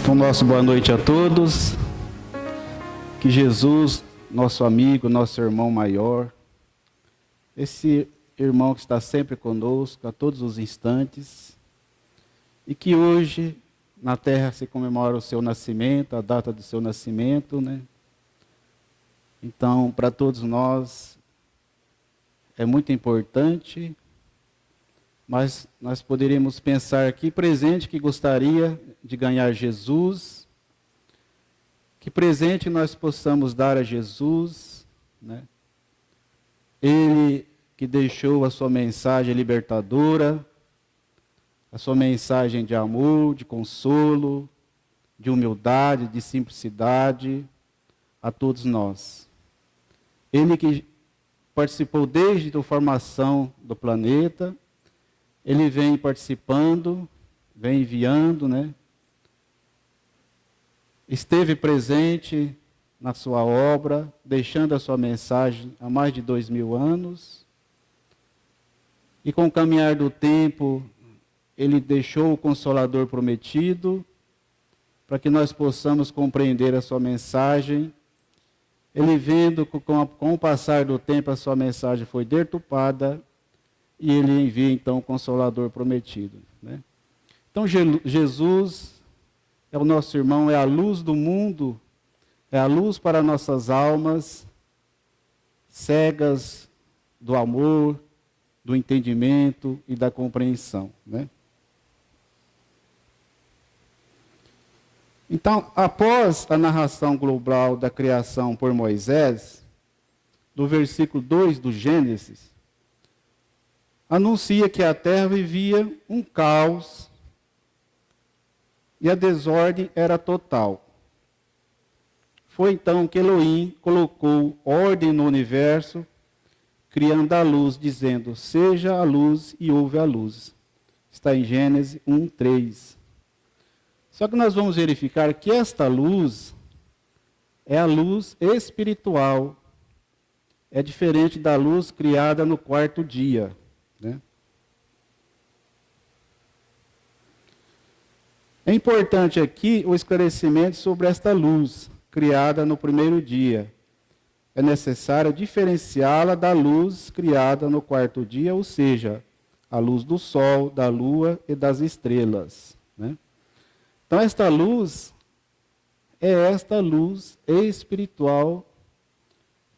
Então, nosso boa noite a todos. Que Jesus, nosso amigo, nosso irmão maior, esse irmão que está sempre conosco a todos os instantes, e que hoje na terra se comemora o seu nascimento, a data do seu nascimento, né? Então, para todos nós é muito importante, mas nós poderíamos pensar que presente que gostaria de ganhar Jesus, que presente nós possamos dar a Jesus, né? Ele que deixou a sua mensagem libertadora, a sua mensagem de amor, de consolo, de humildade, de simplicidade a todos nós. Ele que participou desde a formação do planeta, ele vem participando, vem enviando, né? Esteve presente na sua obra, deixando a sua mensagem há mais de 2000 anos. E com o caminhar do tempo, ele deixou o Consolador prometido, para que nós possamos compreender a sua mensagem. Ele vendo que com o passar do tempo a sua mensagem foi deturpada, e ele envia então o Consolador prometido, né? Então Jesus é o nosso irmão, é a luz do mundo, é a luz para nossas almas, cegas do amor, do entendimento e da compreensão, né? Então, após a narração global da criação por Moisés, do versículo 2 do Gênesis, anuncia que a terra vivia um caos e a desordem era total. Foi então que Elohim colocou ordem no universo, criando a luz, dizendo, seja a luz, e houve a luz. Está em Gênesis 1:3. Só que nós vamos verificar que esta luz é a luz espiritual. É diferente da luz criada no quarto dia, né? É importante aqui o esclarecimento sobre esta luz criada no primeiro dia. É necessário diferenciá-la da luz criada no quarto dia, ou seja, a luz do sol, da lua e das estrelas, né? Então, esta luz é esta luz espiritual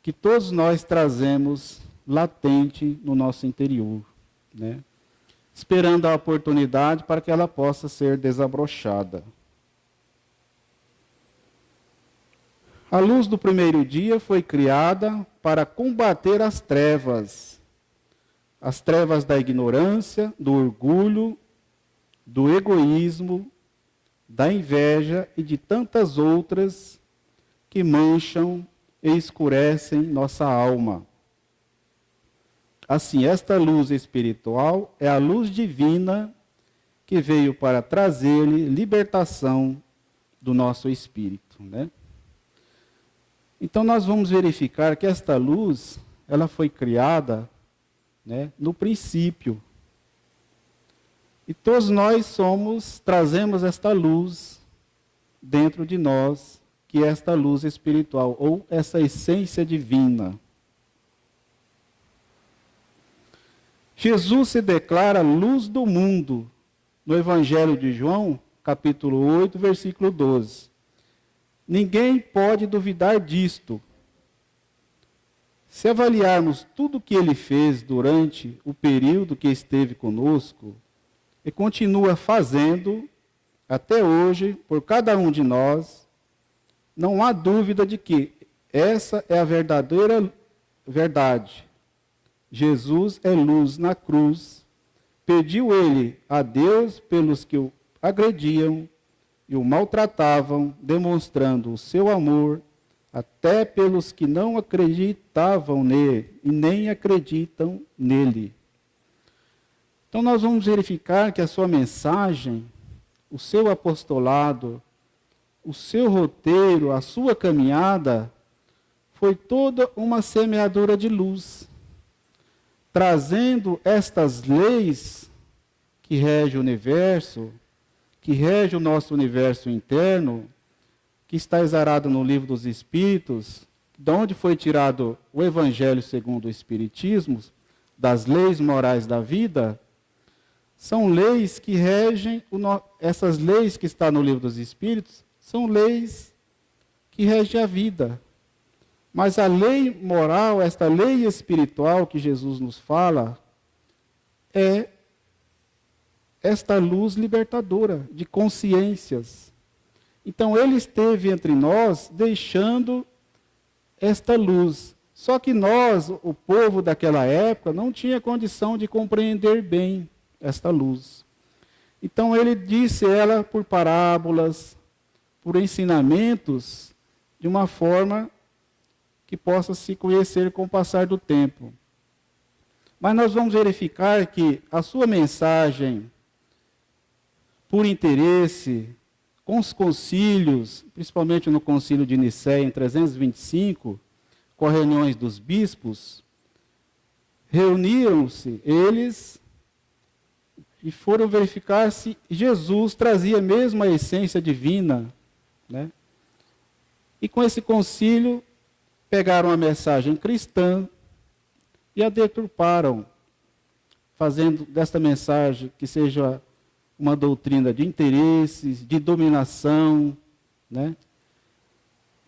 que todos nós trazemos latente no nosso interior, né? Esperando a oportunidade para que ela possa ser desabrochada. A luz do primeiro dia foi criada para combater as trevas da ignorância, do orgulho, do egoísmo, da inveja e de tantas outras que mancham e escurecem nossa alma. Assim, esta luz espiritual é a luz divina que veio para trazer-lhe libertação do nosso espírito, né? Então, nós vamos verificar que esta luz, ela foi criada, né, no princípio. E todos nós trazemos esta luz dentro de nós, que é esta luz espiritual, ou essa essência divina. Jesus se declara luz do mundo, no Evangelho de João, capítulo 8, versículo 12. Ninguém pode duvidar disto. Se avaliarmos tudo o que ele fez durante o período que esteve conosco, e continua fazendo até hoje, por cada um de nós, não há dúvida de que essa é a verdadeira verdade. Jesus é luz na cruz. Pediu ele a Deus pelos que o agrediam e o maltratavam, demonstrando o seu amor até pelos que não acreditavam nele e nem acreditam nele. Então nós vamos verificar que a sua mensagem, o seu apostolado, o seu roteiro, a sua caminhada, foi toda uma semeadura de luz, trazendo estas leis que regem o universo, que rege o nosso universo interno, que está exarado no livro dos Espíritos, de onde foi tirado o Evangelho segundo o Espiritismo, das leis morais da vida, são leis que regem, essas leis que estão no livro dos Espíritos, são leis que regem a vida. Mas a lei moral, esta lei espiritual que Jesus nos fala, é esta luz libertadora de consciências. Então, ele esteve entre nós deixando esta luz. Só que nós, o povo daquela época, não tinha condição de compreender bem esta luz. Então, ele disse ela por parábolas, por ensinamentos, de uma forma que possa se conhecer com o passar do tempo. Mas nós vamos verificar que a sua mensagem, por interesse, com os concílios, principalmente no concílio de Nicéia, em 325, com as reuniões dos bispos, reuniram-se eles e foram verificar se Jesus trazia mesmo a essência divina, né? E com esse concílio, pegaram a mensagem cristã e a deturparam, fazendo desta mensagem que seja uma doutrina de interesses, de dominação, né?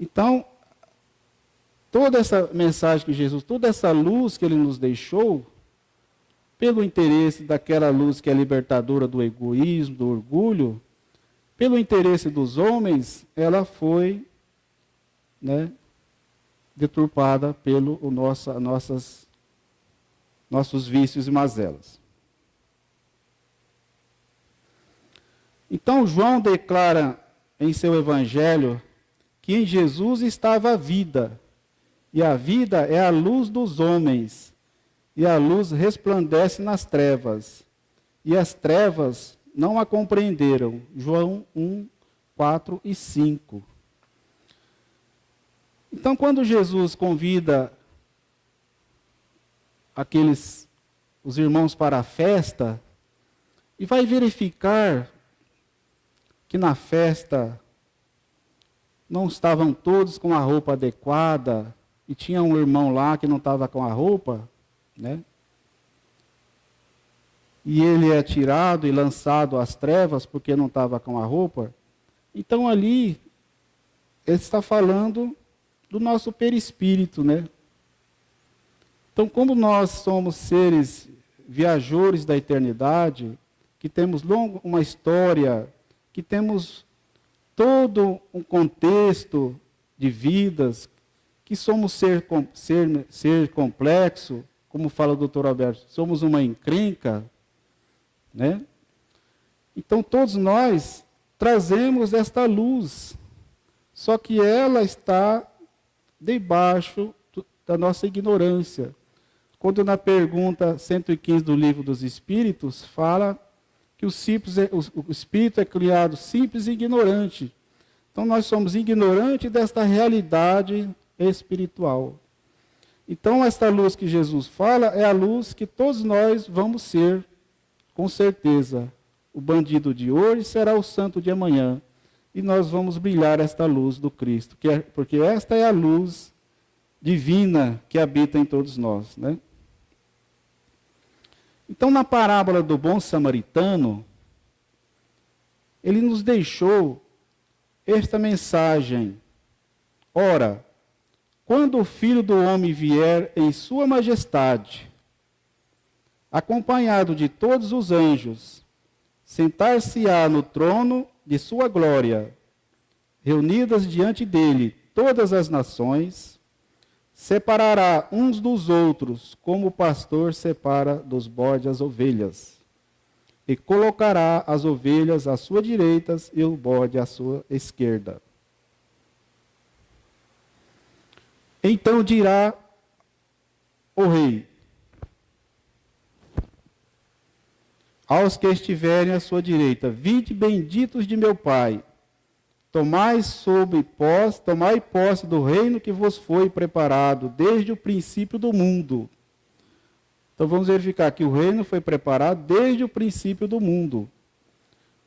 Então, toda essa mensagem que Jesus, toda essa luz que ele nos deixou, pelo interesse daquela luz que é libertadora do egoísmo, do orgulho, pelo interesse dos homens, ela foi, né, deturpada pelo nossos vícios e mazelas. Então, João declara em seu evangelho que em Jesus estava a vida, e a vida é a luz dos homens, e a luz resplandece nas trevas, e as trevas não a compreenderam. João 1, 4 e 5. Então, quando Jesus convida os irmãos para a festa, e vai verificar que na festa não estavam todos com a roupa adequada, e tinha um irmão lá que não estava com a roupa, né? E ele é tirado e lançado às trevas porque não estava com a roupa. Então ali, ele está falando do nosso perispírito, né? Então, como nós somos seres viajores da eternidade, que temos uma história, que temos todo um contexto de vidas, que somos ser complexo, como fala o Dr. Alberto, somos uma encrenca, né? Então, todos nós trazemos esta luz, só que ela está debaixo da nossa ignorância. Quando na pergunta 115 do Livro dos Espíritos, fala que o espírito é criado simples e ignorante. Então, nós somos ignorantes desta realidade espiritual. Então, esta luz que Jesus fala é a luz que todos nós vamos ser, com certeza. O bandido de hoje será o santo de amanhã. E nós vamos brilhar esta luz do Cristo, porque esta é a luz divina que habita em todos nós, né? Então, na parábola do bom samaritano, ele nos deixou esta mensagem: ora, quando o Filho do Homem vier em sua majestade, acompanhado de todos os anjos, sentar-se-á no trono de sua glória, reunidas diante dele todas as nações, separará uns dos outros, como o pastor separa dos bodes as ovelhas, e colocará as ovelhas à sua direita e o bode à sua esquerda. Então dirá o rei aos que estiverem à sua direita: vinde benditos de meu Pai, tomai posse do reino que vos foi preparado desde o princípio do mundo. Então vamos verificar que o reino foi preparado desde o princípio do mundo.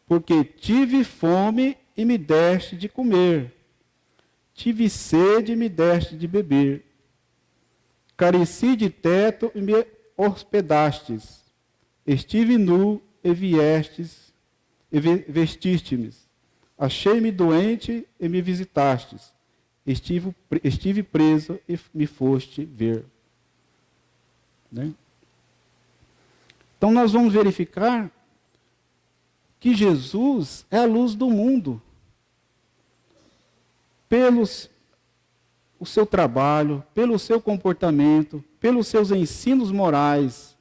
porque tive fome e me deste de comer, tive sede e me deste de beber, careci de teto e me hospedastes, estive nu e viestes e vestiste-me, achei-me doente e me visitastes, estive preso e me foste ver. Né? Então nós vamos verificar que Jesus é a luz do mundo. Pelo o seu trabalho, pelo seu comportamento, pelos seus ensinos morais,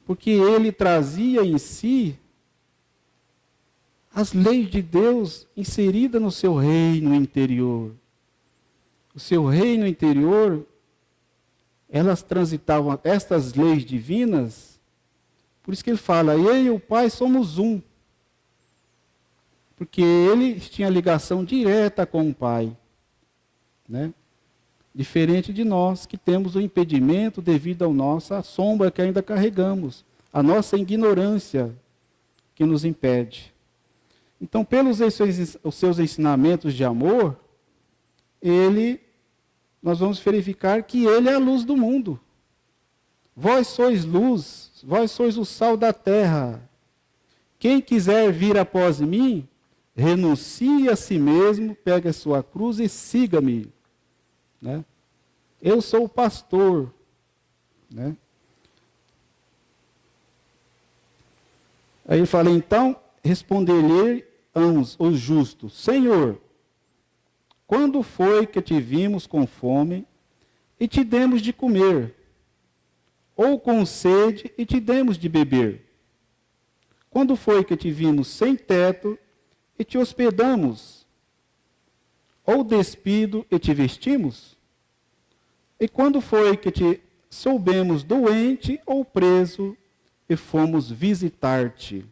porque ele trazia em si as leis de Deus inseridas no seu reino interior. O seu reino interior, elas transitavam, estas leis divinas, por isso que ele fala, eu e o Pai somos um. Porque ele tinha ligação direta com o Pai. Né? Diferente de nós, que temos o impedimento devido à nossa sombra que ainda carregamos, a nossa ignorância que nos impede. Então, pelos os seus ensinamentos de amor, nós vamos verificar que ele é a luz do mundo. Vós sois luz, vós sois o sal da terra. Quem quiser vir após mim, renuncie a si mesmo, pegue a sua cruz e siga-me. Né? Eu sou o pastor. Né? Aí ele fala, então, responder-lhe-ão os justos, Senhor, quando foi que te vimos com fome e te demos de comer? Ou com sede e te demos de beber? Quando foi que te vimos sem teto e te hospedamos? Ou despido e te vestimos? E quando foi que te soubemos doente ou preso e fomos visitar-te?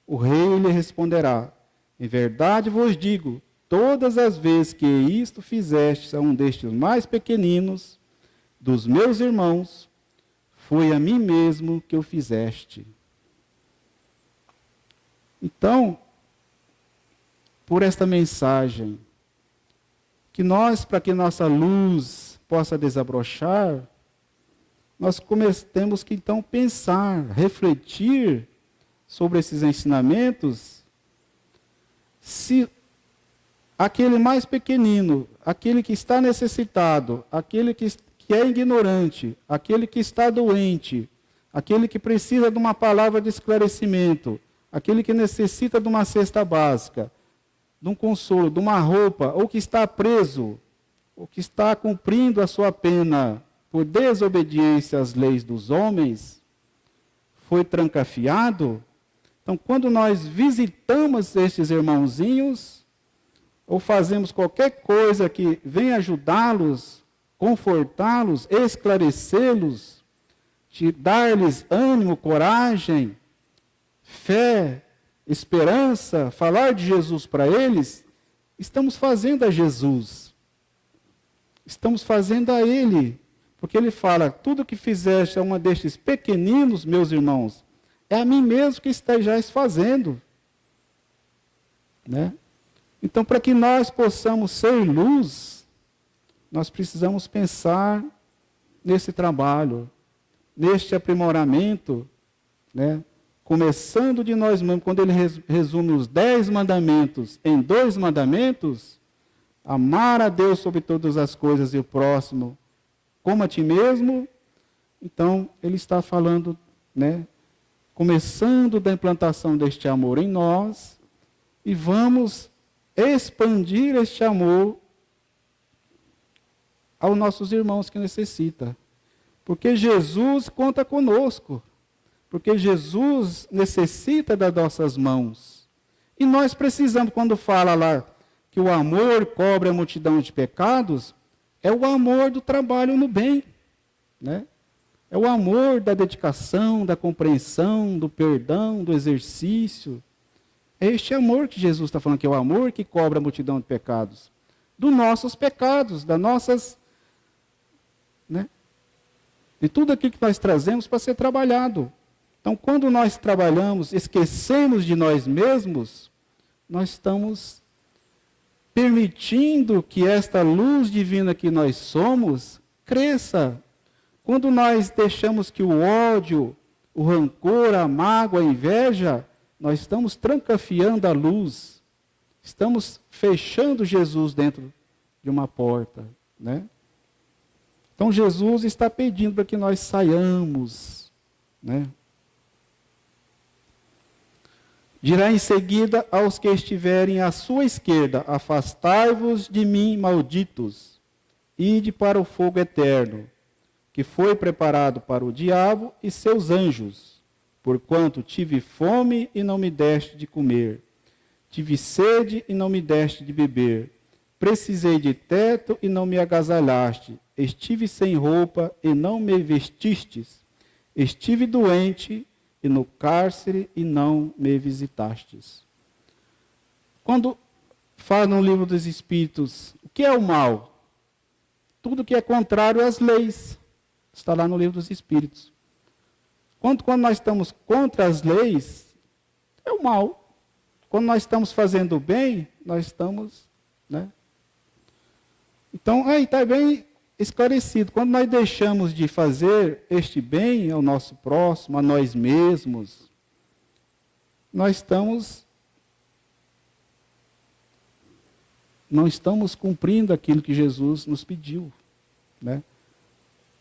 O rei lhe responderá, em verdade vos digo, todas as vezes que isto fizeste a um destes mais pequeninos, dos meus irmãos, foi a mim mesmo que o fizeste. Então, por esta mensagem, para que nossa luz possa desabrochar, nós temos que então pensar, refletir sobre esses ensinamentos, se aquele mais pequenino, aquele que está necessitado, aquele que é ignorante, aquele que está doente, aquele que precisa de uma palavra de esclarecimento, aquele que necessita de uma cesta básica, de um consolo, de uma roupa, ou que está preso, ou que está cumprindo a sua pena por desobediência às leis dos homens, foi trancafiado. Então, quando nós visitamos estes irmãozinhos, ou fazemos qualquer coisa que venha ajudá-los, confortá-los, esclarecê-los, dar-lhes ânimo, coragem, fé, esperança, falar de Jesus para eles, estamos fazendo a Jesus. Estamos fazendo a Ele. Porque Ele fala, tudo que fizeste a uma destes pequeninos, meus irmãos, é a mim mesmo que estejais fazendo. Né? Então, para que nós possamos ser luz, nós precisamos pensar nesse trabalho, neste aprimoramento, né? Começando de nós mesmos, quando ele resume os 10 mandamentos em 2 mandamentos, amar a Deus sobre todas as coisas e o próximo como a ti mesmo, então ele está falando, né? Começando da implantação deste amor em nós, e vamos expandir este amor aos nossos irmãos que necessitam. Porque Jesus conta conosco. Porque Jesus necessita das nossas mãos. E nós precisamos, quando fala lá que o amor cobre a multidão de pecados, é o amor do trabalho no bem. Né? É o amor da dedicação, da compreensão, do perdão, do exercício. É este amor que Jesus está falando, que é o amor que cobre a multidão de pecados. Dos nossos pecados, das nossas... Né? De tudo aquilo que nós trazemos para ser trabalhado. Então, quando nós trabalhamos, esquecemos de nós mesmos, nós estamos permitindo que esta luz divina que nós somos cresça. Quando nós deixamos que o ódio, o rancor, a mágoa, a inveja, nós estamos trancafiando a luz. Estamos fechando Jesus dentro de uma porta, né? Então Jesus está pedindo para que nós saiamos, né? Dirá em seguida aos que estiverem à sua esquerda: afastai-vos de mim, malditos, ide para o fogo eterno, que foi preparado para o diabo e seus anjos. Porquanto tive fome e não me deste de comer, tive sede e não me deste de beber, precisei de teto e não me agasalhaste, estive sem roupa e não me vestistes, estive doente e no cárcere e não me visitastes. Quando fala no livro dos Espíritos, o que é o mal? Tudo que é contrário às leis. Está lá no livro dos Espíritos. Quando nós estamos contra as leis, é o mal. Quando nós estamos fazendo o bem, nós estamos, né? Então, aí está bem esclarecido. Quando nós deixamos de fazer este bem ao nosso próximo, a nós mesmos, nós não estamos cumprindo aquilo que Jesus nos pediu, né?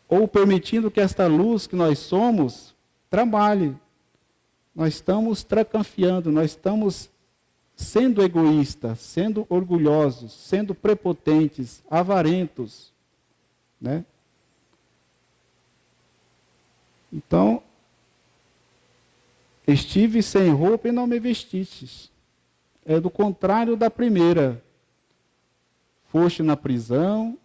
Ou permitindo que esta luz que nós somos trabalhe. Nós estamos tracanfiando, nós estamos sendo egoístas, sendo orgulhosos, sendo prepotentes, avarentos, né? Então, estive sem roupa e não me vestistes. É do contrário da primeira. Foste na prisão,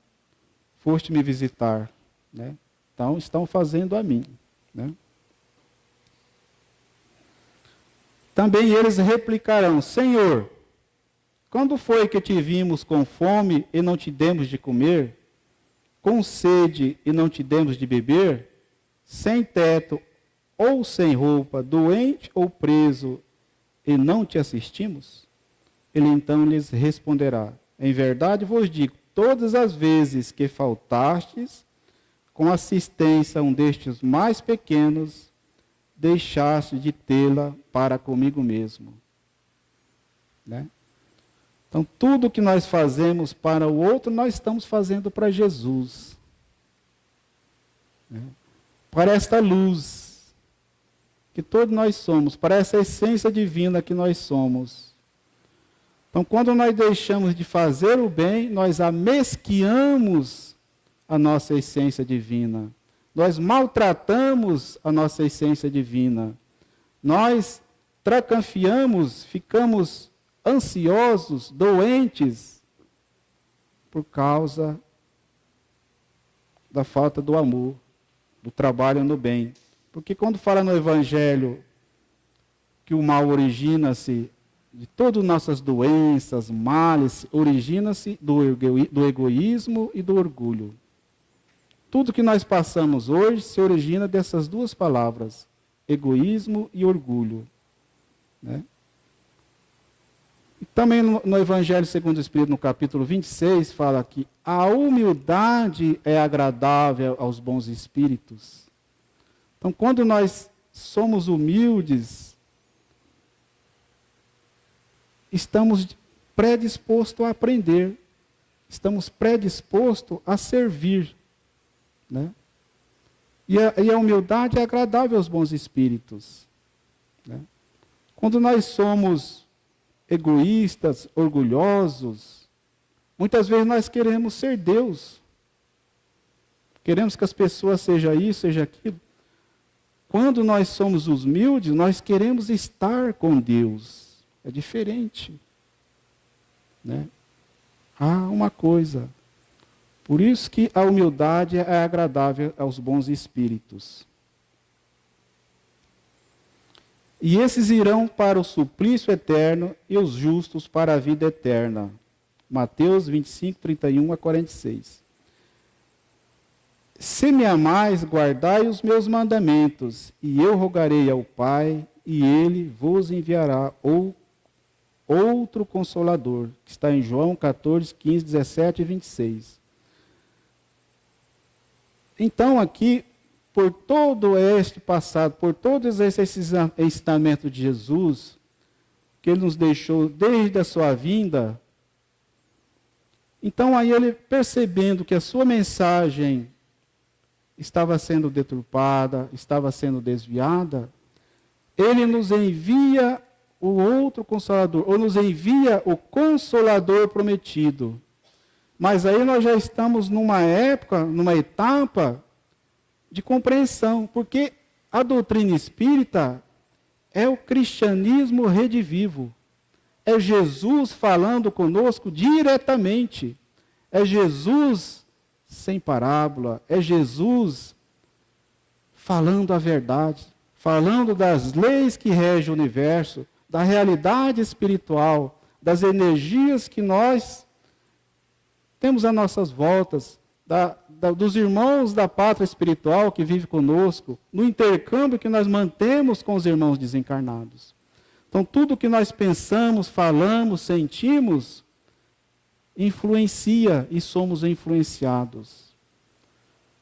foste me visitar, né? Então, estão fazendo a mim, né? Também eles replicarão: Senhor, quando foi que te vimos com fome e não te demos de comer? Com sede e não te demos de beber? Sem teto ou sem roupa, doente ou preso, e não te assistimos? Ele então lhes responderá: em verdade vos digo, todas as vezes que faltastes com assistência a um destes mais pequenos, deixaste de tê-la para comigo mesmo. Né? Então, tudo que nós fazemos para o outro, nós estamos fazendo para Jesus. Né? Para esta luz que todos nós somos, para essa essência divina que nós somos. Então, quando nós deixamos de fazer o bem, nós amesqueamos a nossa essência divina. Nós maltratamos a nossa essência divina. Nós tracanfiamos, ficamos ansiosos, doentes, por causa da falta do amor, do trabalho no bem. Porque quando fala no Evangelho que o mal origina-se de todas nossas doenças, males, origina-se do egoísmo e do orgulho. Tudo que nós passamos hoje se origina dessas duas palavras, egoísmo e orgulho. Né? E também no Evangelho segundo o Espírito, no capítulo 26, fala que a humildade é agradável aos bons espíritos. Então, quando nós somos humildes, estamos predispostos a aprender, estamos predispostos a servir. Né? E a humildade é agradável aos bons espíritos. Né? Quando nós somos egoístas, orgulhosos, muitas vezes nós queremos ser Deus. Queremos que as pessoas sejam isso, seja aquilo. Quando nós somos humildes, nós queremos estar com Deus. É diferente. Né? Há uma coisa. Por isso que a humildade é agradável aos bons espíritos. E esses irão para o suplício eterno e os justos para a vida eterna. Mateus 25, 31 a 46. Se me amais, guardai os meus mandamentos, e eu rogarei ao Pai, e ele vos enviará outro Consolador, que está em João 14, 15, 17 e 26. Então, aqui, por todo este passado, por todos esses ensinamentos de Jesus, que ele nos deixou desde a sua vinda, então aí ele, percebendo que a sua mensagem estava sendo deturpada, estava sendo desviada, ele nos envia o outro Consolador, ou nos envia o Consolador prometido. Mas aí nós já estamos numa época, numa etapa de compreensão, porque a doutrina espírita é o cristianismo redivivo. É Jesus falando conosco diretamente. É Jesus sem parábola. É Jesus falando a verdade, falando das leis que regem o universo, da realidade espiritual, das energias que nós temos às nossas voltas, dos irmãos da pátria espiritual que vive conosco, no intercâmbio que nós mantemos com os irmãos desencarnados. Então, tudo que nós pensamos, falamos, sentimos, influencia e somos influenciados.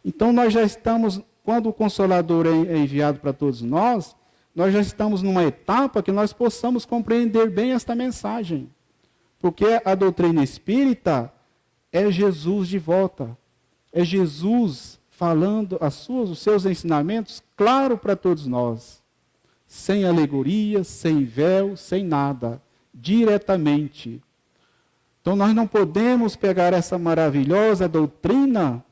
Então, nós já estamos, quando o Consolador é enviado para todos nós já estamos numa etapa que nós possamos compreender bem esta mensagem. Porque a doutrina espírita é Jesus de volta. É Jesus falando os seus ensinamentos claro para todos nós. Sem alegoria, sem véu, sem nada. Diretamente. Então nós não podemos pegar essa maravilhosa doutrina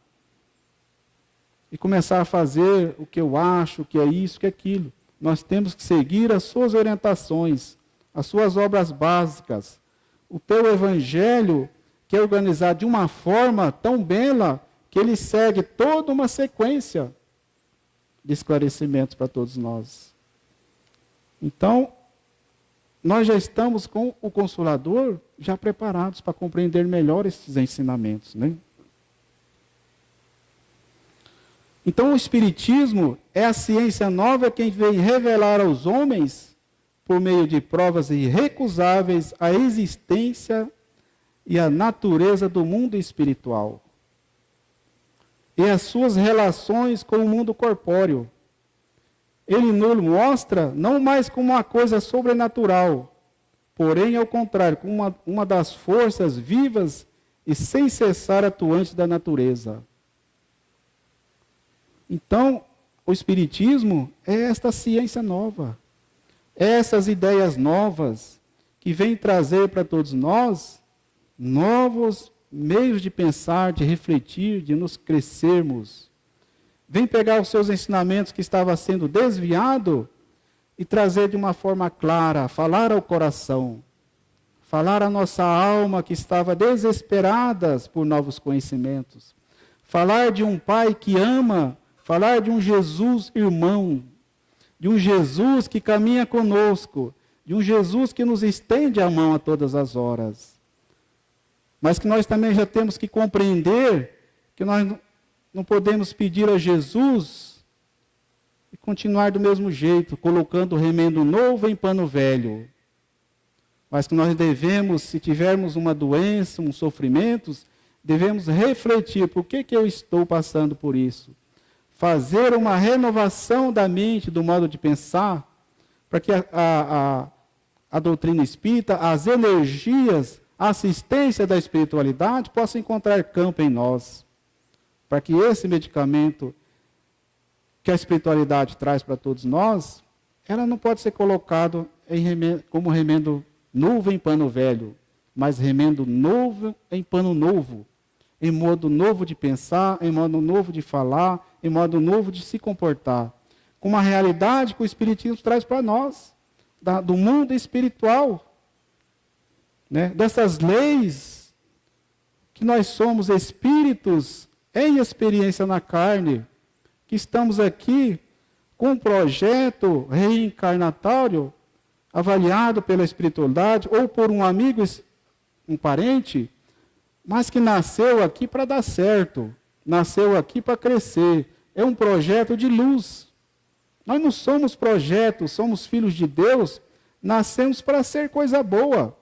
e começar a fazer o que eu acho, que é isso, que é aquilo. Nós temos que seguir as suas orientações, as suas obras básicas. O teu evangelho, que é organizado de uma forma tão bela, que ele segue toda uma sequência de esclarecimentos para todos nós. Então, nós já estamos com o Consolador já preparados para compreender melhor esses ensinamentos, né? Então, o Espiritismo é a ciência nova que vem revelar aos homens, por meio de provas irrecusáveis, a existência e a natureza do mundo espiritual e as suas relações com o mundo corpóreo. Ele nos mostra não mais como uma coisa sobrenatural, porém, ao contrário, como uma das forças vivas e sem cessar atuantes da natureza. Então, o Espiritismo é esta ciência nova, essas ideias novas que vêm trazer para todos nós novos meios de pensar, de refletir, de nos crescermos. Vem pegar os seus ensinamentos que estava sendo desviado e trazer de uma forma clara, falar ao coração, falar à nossa alma que estava desesperada por novos conhecimentos, falar de um Pai que ama, falar de um Jesus irmão, de um Jesus que caminha conosco, de um Jesus que nos estende a mão a todas as horas. Mas que nós também já temos que compreender que nós não podemos pedir a Jesus e continuar do mesmo jeito, colocando remendo novo em pano velho. Mas que nós devemos, se tivermos uma doença, um sofrimento, devemos refletir, por que eu estou passando por isso? Fazer uma renovação da mente, do modo de pensar, para que a doutrina espírita, as energias, a assistência da espiritualidade possa encontrar campo em nós. Para que esse medicamento que a espiritualidade traz para todos nós, ela não pode ser colocado como remendo novo em pano velho, mas remendo novo em pano novo, em modo novo de pensar, em modo novo de falar, em modo novo de se comportar, com uma realidade que o Espiritismo traz para nós, do mundo espiritual, né? Dessas leis, que nós somos espíritos em experiência na carne, que estamos aqui com um projeto reencarnatório, avaliado pela espiritualidade, ou por um amigo, um parente, mas que nasceu aqui para dar certo, nasceu aqui para crescer. É um projeto de luz. Nós não somos projetos, somos filhos de Deus, nascemos para ser coisa boa.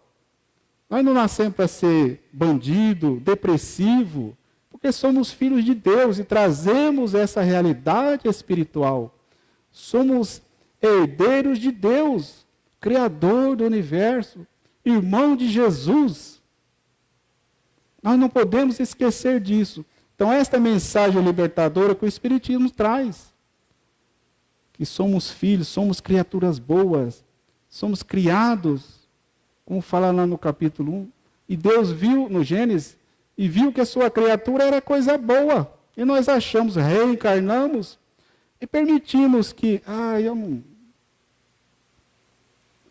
Nós não nascemos para ser bandido, depressivo, porque somos filhos de Deus e trazemos essa realidade espiritual. Somos herdeiros de Deus, Criador do universo, irmão de Jesus. Nós não podemos esquecer disso. Então, esta mensagem libertadora que o Espiritismo traz, que somos filhos, somos criaturas boas, somos criados, como fala lá no capítulo 1, e Deus viu no Gênesis, e viu que a sua criatura era coisa boa, e nós achamos, reencarnamos, e permitimos que,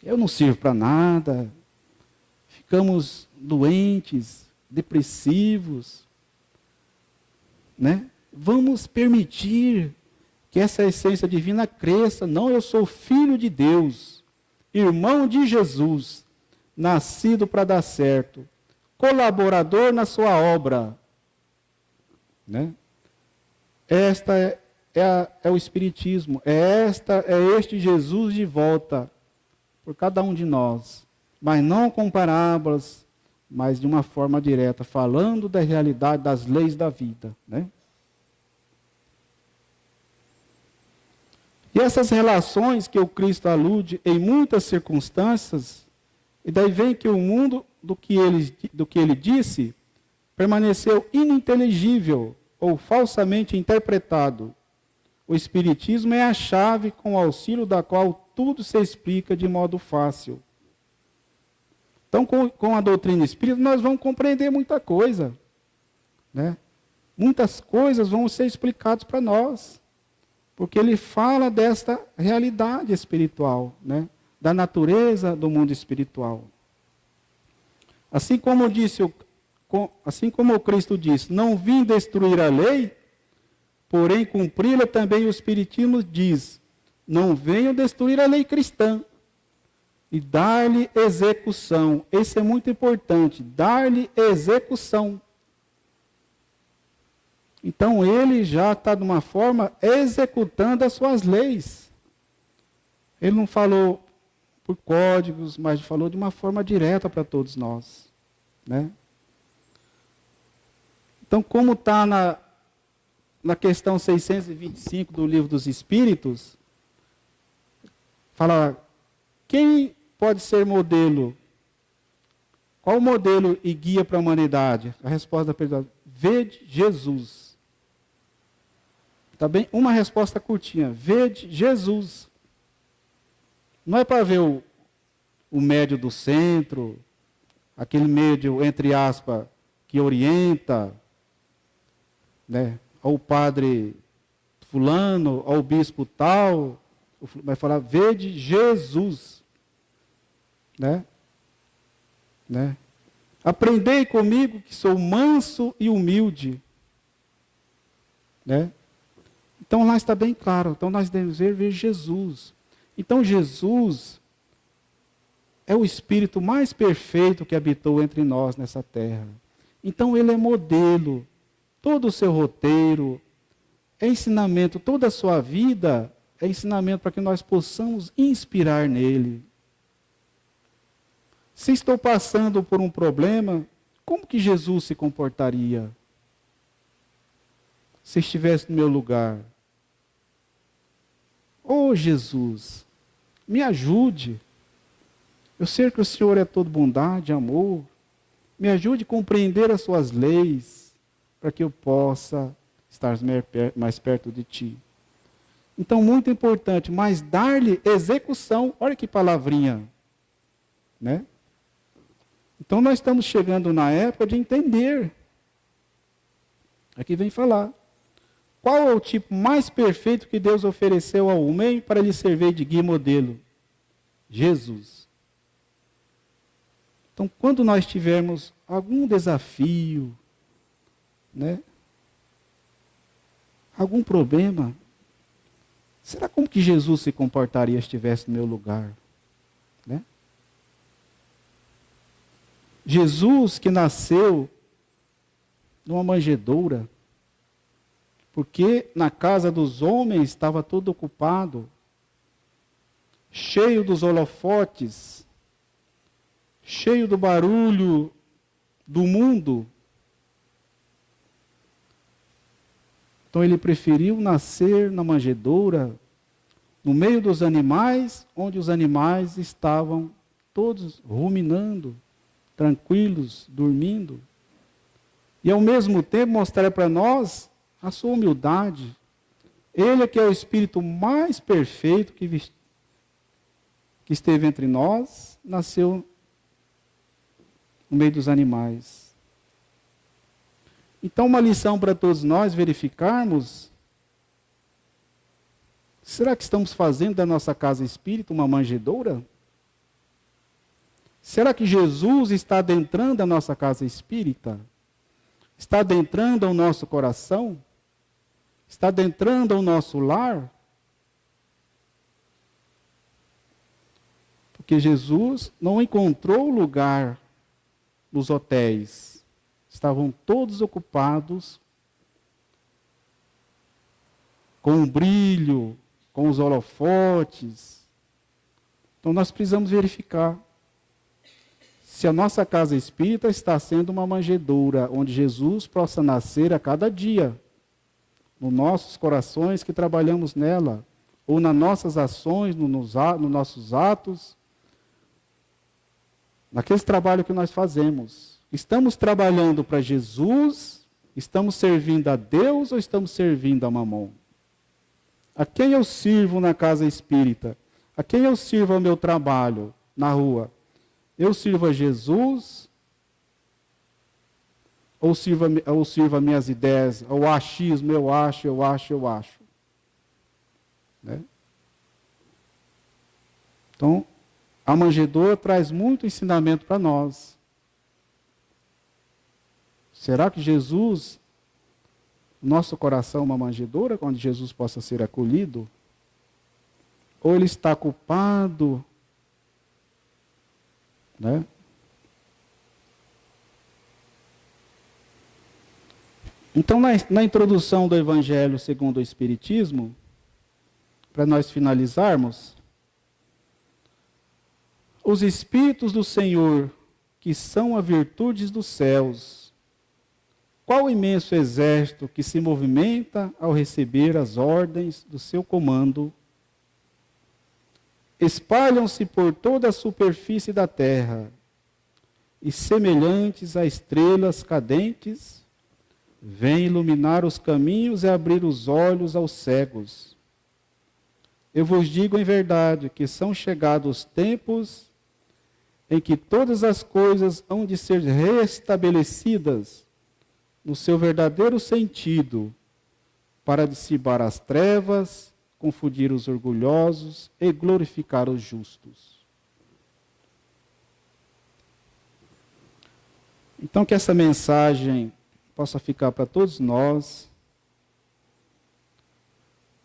eu não sirvo para nada, ficamos doentes, depressivos, né? Vamos permitir que essa essência divina cresça. Não, eu sou filho de Deus, irmão de Jesus, nascido para dar certo, colaborador na sua obra, né? Esta é o Espiritismo, é este Jesus de volta por cada um de nós, mas não com parábolas, mas de uma forma direta, falando da realidade das leis da vida, né? E essas relações que o Cristo alude em muitas circunstâncias, e daí vem que o mundo do que ele disse permaneceu ininteligível ou falsamente interpretado. O Espiritismo é a chave com o auxílio da qual tudo se explica de modo fácil. Então, com a doutrina espírita, nós vamos compreender muita coisa, né? Muitas coisas vão ser explicadas para nós, porque ele fala desta realidade espiritual, né? Da natureza do mundo espiritual. Assim como o Cristo disse, não vim destruir a lei, porém cumpri-la, também o Espiritismo diz, não venham destruir a lei cristã, e dar-lhe execução. Esse é muito importante, dar-lhe execução. Então ele já está de uma forma executando as suas leis. Ele não falou por códigos, mas falou de uma forma direta para todos nós, né? Então, como está na questão 625 do Livro dos Espíritos, fala, quem pode ser modelo? Qual o modelo e guia para a humanidade? A resposta da pergunta, vede Jesus. Tá bem? Uma resposta curtinha, vede Jesus. Não é para ver o médio do centro, aquele médio, entre aspas, que orienta, né? Ao padre fulano, ao bispo tal, vai falar, vede Jesus. Né? Aprendei comigo que sou manso e humilde. Né? Então lá está bem claro. Então nós devemos ver Jesus. Então Jesus é o Espírito mais perfeito que habitou entre nós nessa terra. Então ele é modelo. Todo o seu roteiro é ensinamento, toda a sua vida é ensinamento para que nós possamos inspirar nele. Se estou passando por um problema, como que Jesus se comportaria? Se estivesse no meu lugar. Oh, Jesus, me ajude. Eu sei que o Senhor é todo bondade, amor. Me ajude a compreender as suas leis, para que eu possa estar mais perto de Ti. Então, muito importante, mas dar-lhe execução. Olha que palavrinha, né? Então, nós estamos chegando na época de entender. Aqui vem falar. Qual é o tipo mais perfeito que Deus ofereceu ao homem para lhe servir de guia e modelo? Jesus. Então, quando nós tivermos algum desafio, né? Algum problema, será como que Jesus se comportaria se estivesse no meu lugar? Né? Jesus que nasceu numa manjedoura, Porque na casa dos homens estava tudo ocupado, cheio dos holofotes, cheio do barulho do mundo. Então ele preferiu nascer na manjedoura, no meio dos animais, onde os animais estavam todos ruminando, tranquilos, dormindo. E ao mesmo tempo mostrar para nós a sua humildade. Ele é que é o Espírito mais perfeito que esteve entre nós, nasceu no meio dos animais. Então, uma lição para todos nós verificarmos: será que estamos fazendo da nossa casa espírita uma manjedoura? Será que Jesus está adentrando a nossa casa espírita? Está adentrando ao nosso coração? Está adentrando ao nosso lar? Porque Jesus não encontrou lugar nos hotéis. Estavam todos ocupados com o brilho, com os holofotes. Então nós precisamos verificar se a nossa casa espírita está sendo uma manjedoura, onde Jesus possa nascer a cada dia, nos nossos corações que trabalhamos nela, ou nas nossas ações, nos nossos atos, naquele trabalho que nós fazemos. Estamos trabalhando para Jesus? Estamos servindo a Deus ou estamos servindo a Mamon? A quem eu sirvo na casa espírita? A quem eu sirvo ao meu trabalho na rua? Eu sirvo a Jesus? Ou sirvo a minhas ideias? O achismo, eu acho. Né? Então, a manjedoura traz muito ensinamento para nós. Será que Jesus, nosso coração é uma manjedoura, onde Jesus possa ser acolhido? Ou ele está culpado? Né? Então, na introdução do Evangelho segundo o Espiritismo, para nós finalizarmos, os Espíritos do Senhor, que são as virtudes dos céus, qual imenso exército que se movimenta ao receber as ordens do seu comando, espalham-se por toda a superfície da terra, e semelhantes a estrelas cadentes, vêm iluminar os caminhos e abrir os olhos aos cegos. Eu vos digo em verdade que são chegados os tempos em que todas as coisas hão de ser restabelecidas no seu verdadeiro sentido, para dissipar as trevas, confundir os orgulhosos e glorificar os justos. Então, que essa mensagem possa ficar para todos nós,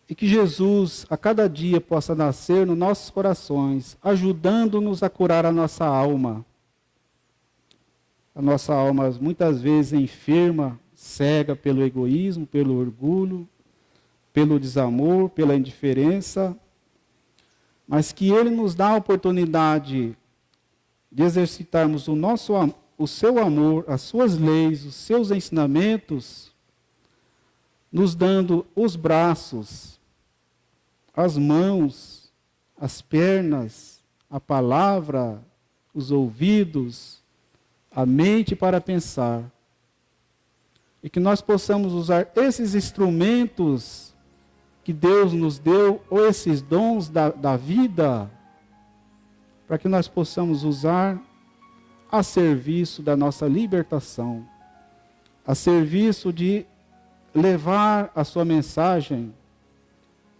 e que Jesus, a cada dia, possa nascer nos nossos corações, ajudando-nos a curar a nossa alma. A nossa alma, muitas vezes, enferma, cega pelo egoísmo, pelo orgulho, pelo desamor, pela indiferença, mas que Ele nos dá a oportunidade de exercitarmos o seu amor, as suas leis, os seus ensinamentos, nos dando os braços, as mãos, as pernas, a palavra, os ouvidos, a mente para pensar. E que nós possamos usar esses instrumentos que Deus nos deu, ou esses dons da vida, para que nós possamos usar a serviço da nossa libertação, a serviço de levar a sua mensagem,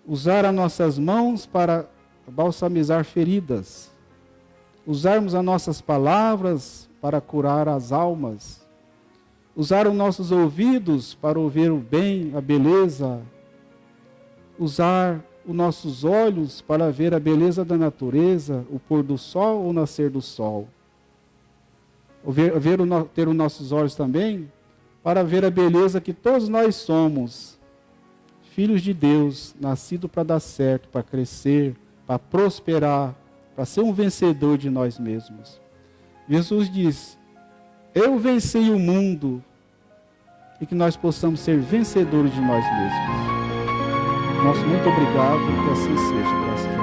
usar as nossas mãos para balsamizar feridas, usarmos as nossas palavras para curar as almas, usar os nossos ouvidos para ouvir o bem, a beleza, usar os nossos olhos para ver a beleza da natureza, o pôr do sol ou o nascer do sol. Ter os nossos olhos também para ver a beleza que todos nós somos, filhos de Deus, nascidos para dar certo, para crescer, para prosperar, para ser um vencedor de nós mesmos. Jesus diz: eu venci o mundo, e que nós possamos ser vencedores de nós mesmos. Nosso muito obrigado, que assim seja, graças a Deus.